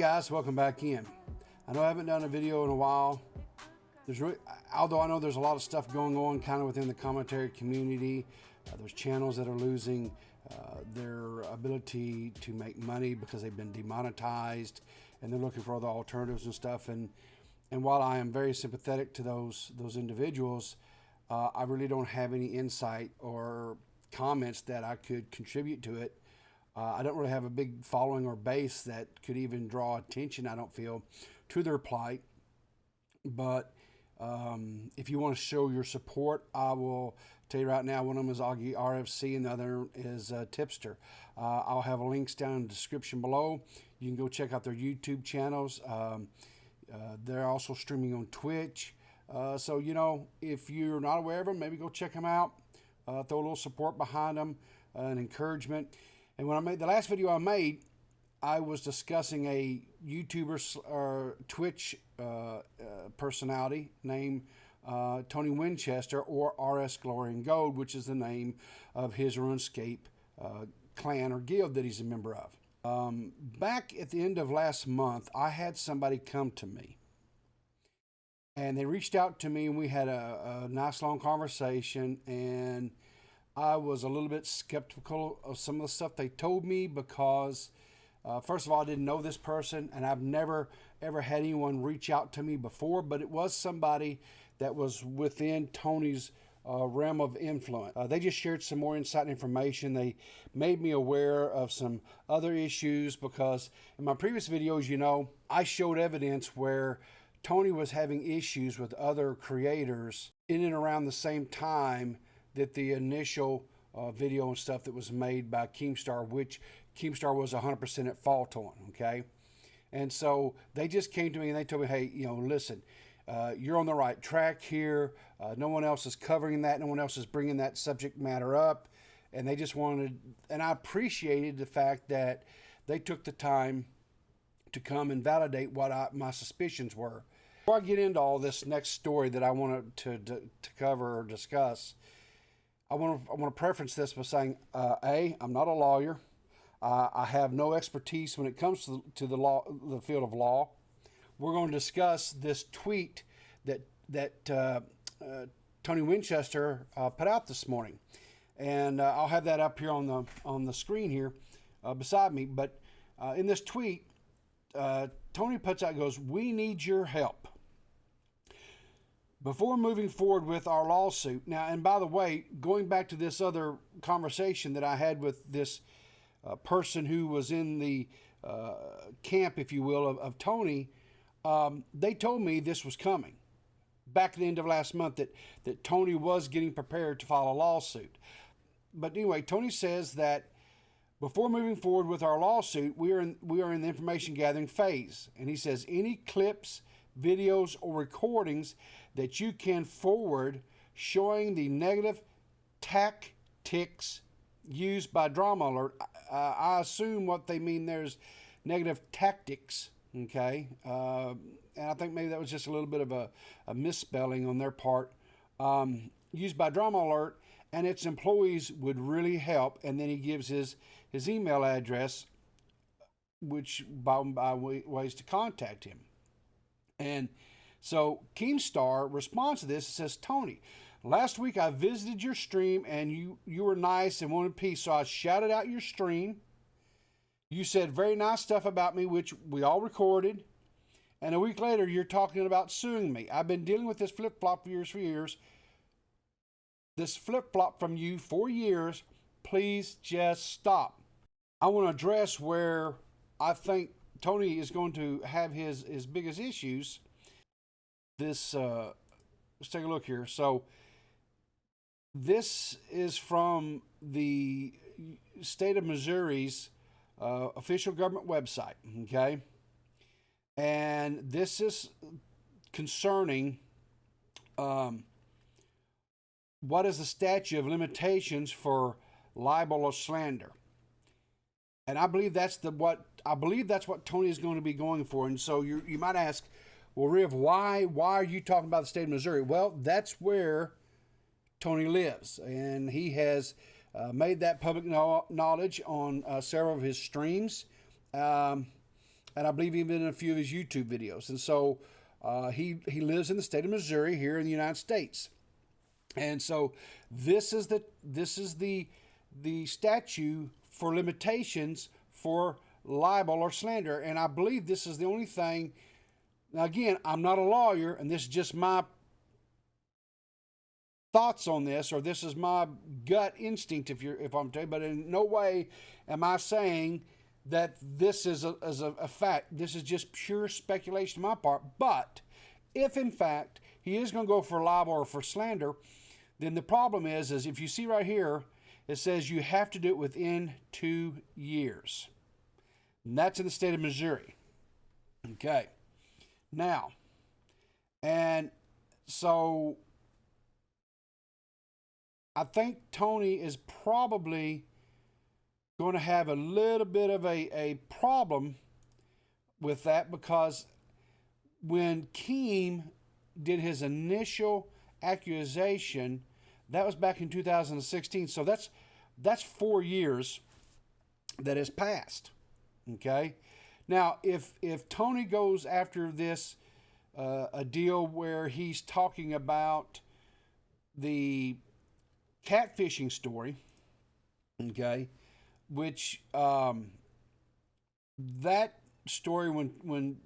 guys, welcome back in. I know I haven't done a video in a while. Although I know there's a lot of stuff going on kind of within the commentary community. There's channels that are losing their ability to make money because they've been demonetized, and they're looking for other alternatives and stuff. And while I am very sympathetic to those individuals, I really don't have any insight or comments that I could contribute to it. I don't really have a big following or base that could even draw attention, I don't feel, to their plight. But if you want to show your support, I will tell you right now, one of them is AugieRFC and the other is Tipster. I'll have links down in the description below. You can go check out their YouTube channels. They're also streaming on Twitch. So, you know, if you're not aware of them, maybe go check them out. Throw a little support behind them, and encouragement. And when I made the last video I made, I was discussing a YouTuber or Twitch personality named Tony Winchester, or RS Glory and Gold, which is the name of his RuneScape clan or guild that he's a member of. Back at the end of last month, I had somebody come to me. And they reached out to me, and we had a nice long conversation, and I was a little bit skeptical of some of the stuff they told me because, first of all, I didn't know this person, and I've never, ever had anyone reach out to me before, but it was somebody that was within Tony's realm of influence. They just shared some more insight and information. They made me aware of some other issues because in my previous videos, you know, I showed evidence where Tony was having issues with other creators in and around the same time that the initial video and stuff that was made by Keemstar, which Keemstar was 100% at fault on, okay? And so they just came to me and they told me, hey, you know, listen, you're on the right track here. No one else is covering that. No one else is bringing that subject matter up. And they just wanted, and I appreciated the fact that they took the time to come and validate what my suspicions were. Before I get into all this next story that I wanted to cover or discuss, I want to preference this by saying, A, I'm not a lawyer. I have no expertise when it comes to the field of law. We're going to discuss this tweet that Tony Winchester put out this morning, and I'll have that up here on the screen here beside me. But in this tweet, Tony puts out, goes, "We need your help before moving forward with our lawsuit." Now, and by the way, going back to this other conversation that I had with this person who was in the camp, if you will, of Tony, they told me this was coming back at the end of last month, that Tony was getting prepared to file a lawsuit. But anyway, Tony says that before moving forward with our lawsuit, we are in the information gathering phase. And he says any clips, videos, or recordings that you can forward showing the negative tactics used by Drama Alert. I assume what they mean there's negative tactics, okay? And I think maybe that was just a little bit of a misspelling on their part. Used by Drama Alert and its employees would really help. And then he gives his email address, which by ways to contact him. And so Keemstar responds to this and says, "Tony, last week I visited your stream and you were nice and wanted peace, so I shouted out your stream. You said very nice stuff about me, which we all recorded. And a week later, you're talking about suing me. I've been dealing with this flip-flop for years. This flip-flop from you for years. Please just stop." I want to address where I think Tony is going to have his biggest issues. This, let's take a look here. So this is from the state of Missouri's official government website, okay? And this is concerning what is the statute of limitations for libel or slander. And I believe that's what Tony is going to be going for. And so you might ask, well, Riv, why are you talking about the state of Missouri? Well, that's where Tony lives, and he has made that public knowledge on several of his streams. and I believe even in a few of his YouTube videos. And so he lives in the state of Missouri here in the United States. And so this is the statute for limitations for libel or slander. And I believe this is the only thing. Now again, I'm not a lawyer, and this is just my thoughts on this, or this is my gut instinct, if I'm telling you, but in no way am I saying that this is a fact. This is just pure speculation on my part. But if in fact he is going to go for libel or for slander, then the problem is if you see right here, it says you have to do it within 2 years. And that's in the state of Missouri. Okay. Now, and so I think Tony is probably going to have a little bit of a problem with that, because when Keem did his initial accusation, that was back in 2016. So that's 4 years that has passed. Okay. Now, if Tony goes after this, a deal where he's talking about the catfishing story, okay, which that story, when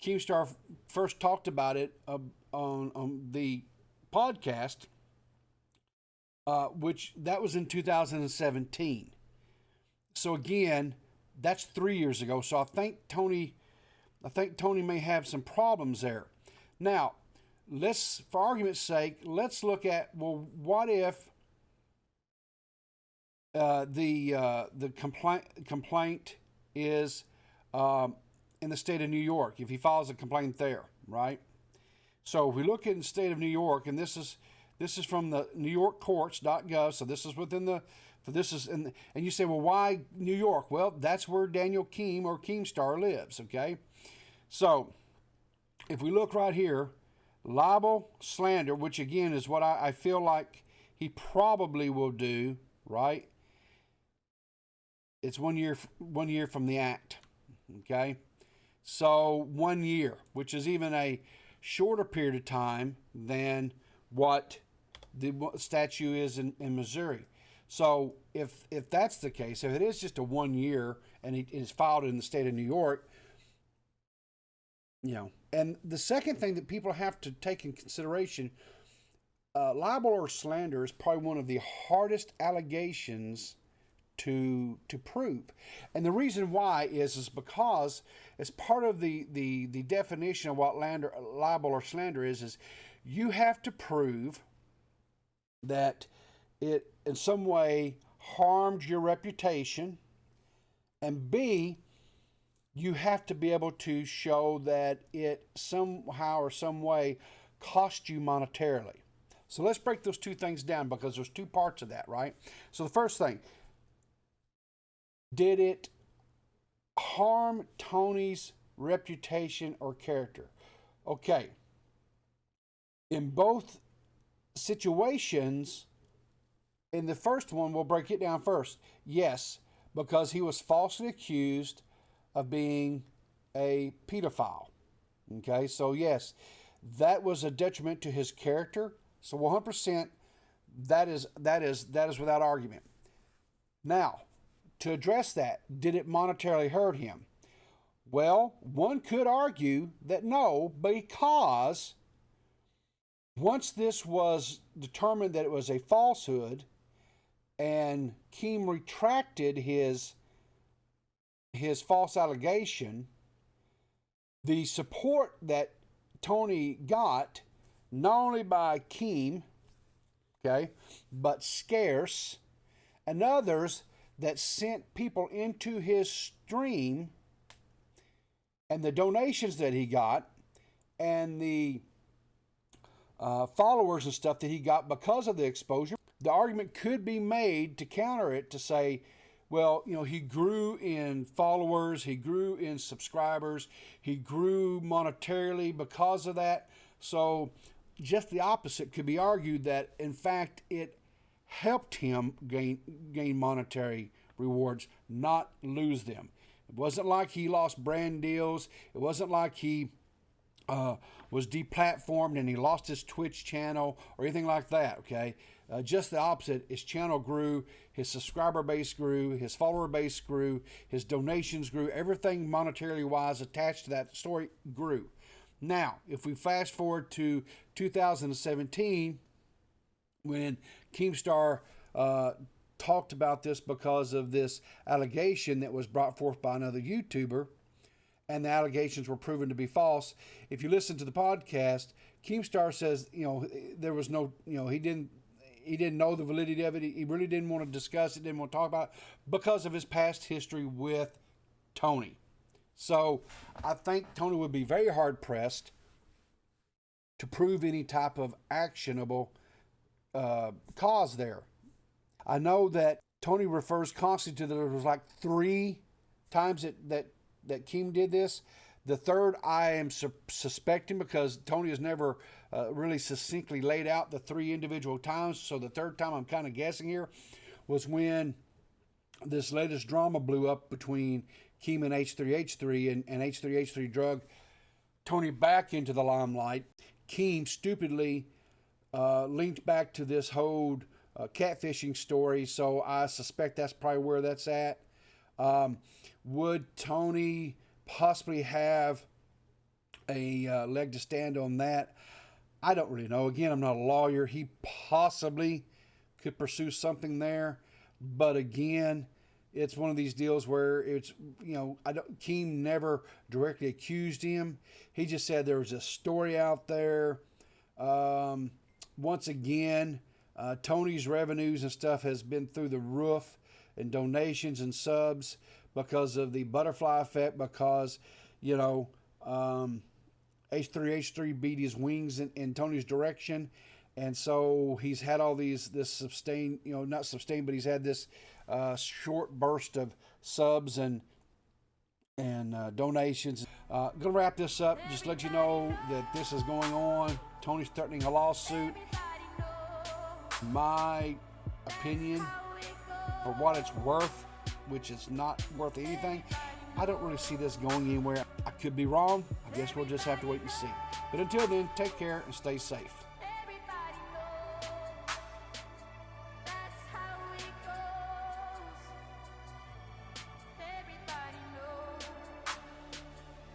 Keemstar first talked about it on the podcast, which that was in 2017. So again, that's 3 years ago. So I think Tony may have some problems there. Now, for argument's sake, let's look at, well, what if the complaint is in the state of New York, if he files a complaint there, right? So if we look in the state of New York, and this is from the NewYorkCourts.gov, so this is within the, and you say, well, why New York? Well, that's where Daniel Keem or Keemstar lives, okay? So if we look right here, libel, slander, which again is what I feel like he probably will do, right? It's 1 year from the act, okay? So 1 year, which is even a shorter period of time than what the statute is in Missouri. So if that's the case, if it is just a 1 year and it is filed in the state of New York, you know. And the second thing that people have to take in consideration, libel or slander is probably one of the hardest allegations to prove. And the reason why is because as part of the definition of what libel or slander is you have to prove that it in some way harmed your reputation, and B, you have to be able to show that it somehow or some way cost you monetarily. So let's break those two things down, because there's two parts of that, right? So the first thing, did it harm Tony's reputation or character? Okay. In both situations, in the first one, we'll break it down first. Yes, because he was falsely accused of being a pedophile. Okay, so yes, that was a detriment to his character. So 100%, that is without argument. Now, to address that, did it monetarily hurt him? Well, one could argue that no, because once this was determined that it was a falsehood, and Keem retracted his false allegation, the support that Tony got, not only by Keem, okay, but scarce, and others that sent people into his stream, and the donations that he got, and the followers and stuff that he got because of the exposure, the argument could be made to counter it, to say, well, you know, he grew in followers, he grew in subscribers, he grew monetarily because of that. So just the opposite could be argued, that in fact it helped him gain monetary rewards, not lose them. It wasn't like he lost brand deals. It wasn't like he was deplatformed and he lost his Twitch channel or anything like that, okay? Just the opposite. His channel grew, his subscriber base grew, his follower base grew, his donations grew, everything monetarily wise attached to that story grew. Now, if we fast forward to 2017, when Keemstar talked about this because of this allegation that was brought forth by another YouTuber, and the allegations were proven to be false. If you listen to the podcast, Keemstar says, there was no, he didn't know the validity of it. He really didn't want to discuss it, didn't want to talk about it because of his past history with Tony. So I think Tony would be very hard pressed to prove any type of actionable cause there. I know that Tony refers constantly to that there was like 3 times that Keem did this. The third I am suspecting because Tony has never really succinctly laid out the 3 individual times. So the third time I'm kind of guessing here was when this latest drama blew up between Keem and H3H3 and H3H3 drug Tony back into the limelight. Keem stupidly linked back to this whole catfishing story, so I suspect that's probably where that's at. Would Tony possibly have a leg to stand on that? I don't really know. Again, I'm not a lawyer. He possibly could pursue something there, but again, it's one of these deals where it's, Keem never directly accused him. He just said there was a story out there. Once again, Tony's revenues and stuff has been through the roof, and donations and subs because of the butterfly effect, because, H3H3 beat his wings in Tony's direction. And so he's had all this sustained, not sustained, but he's had this short burst of subs and donations. Gonna wrap this up. Just let you know that this is going on. Tony's threatening a lawsuit. My opinion, for what it's worth, which is not worth anything, I don't really see this going anywhere. I could be wrong. I guess we'll just have to wait and see. But until then, take care and stay safe.